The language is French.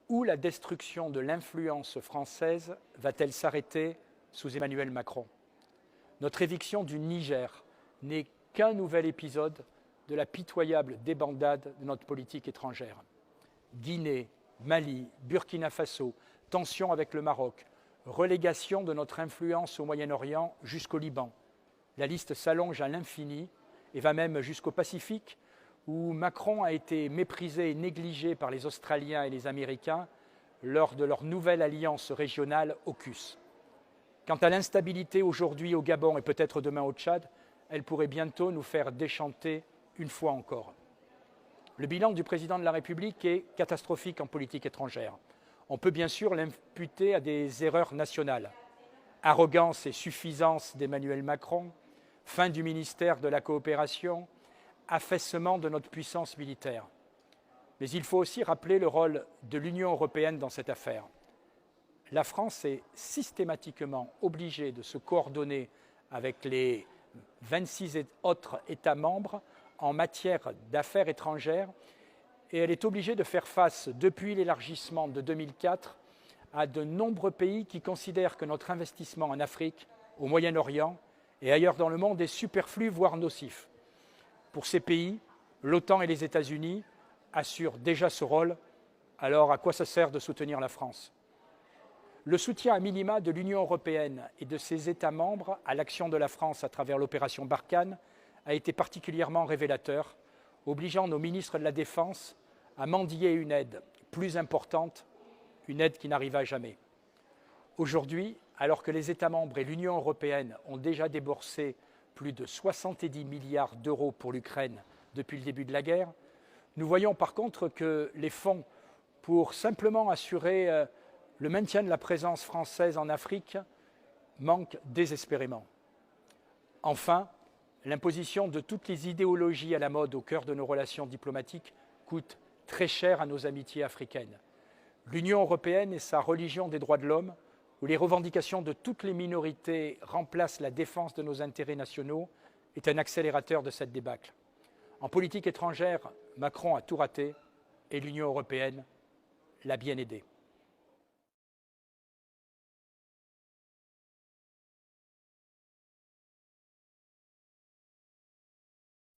Où la destruction de l'influence française va-t-elle s'arrêter sous Emmanuel Macron? Notre éviction du Niger n'est qu'un nouvel épisode de la pitoyable débandade de notre politique étrangère. Guinée, Mali, Burkina Faso, tensions avec le Maroc, relégation de notre influence au Moyen-Orient jusqu'au Liban. La liste s'allonge à l'infini et va même jusqu'au Pacifique, où Macron a été méprisé et négligé par les Australiens et les Américains lors de leur nouvelle alliance régionale AUKUS. Quant à l'instabilité aujourd'hui au Gabon et peut-être demain au Tchad, elle pourrait bientôt nous faire déchanter une fois encore. Le bilan du président de la République est catastrophique en politique étrangère. On peut bien sûr l'imputer à des erreurs nationales. Arrogance et suffisance d'Emmanuel Macron, fin du ministère de la coopération, affaissement de notre puissance militaire. Mais il faut aussi rappeler le rôle de l'Union européenne dans cette affaire. La France est systématiquement obligée de se coordonner avec les 26 autres États membres en matière d'affaires étrangères et elle est obligée de faire face, depuis l'élargissement de 2004, à de nombreux pays qui considèrent que notre investissement en Afrique, au Moyen-Orient et ailleurs dans le monde est superflu, voire nocif. Pour ces pays, l'OTAN et les États-Unis assurent déjà ce rôle, alors à quoi ça sert de soutenir la France? Le soutien à minima de l'Union européenne et de ses États membres à l'action de la France à travers l'opération Barkhane a été particulièrement révélateur, obligeant nos ministres de la Défense à mendier une aide plus importante, une aide qui n'arriva jamais. Aujourd'hui, alors que les États membres et l'Union européenne ont déjà déboursé plus de 70 milliards d'euros pour l'Ukraine depuis le début de la guerre, nous voyons par contre que les fonds pour simplement assurer le maintien de la présence française en Afrique manquent désespérément. Enfin, l'imposition de toutes les idéologies à la mode au cœur de nos relations diplomatiques coûte très cher à nos amitiés africaines. L'Union européenne et sa religion des droits de l'homme, où les revendications de toutes les minorités remplacent la défense de nos intérêts nationaux, est un accélérateur de cette débâcle. En politique étrangère, Macron a tout raté et l'Union européenne l'a bien aidé.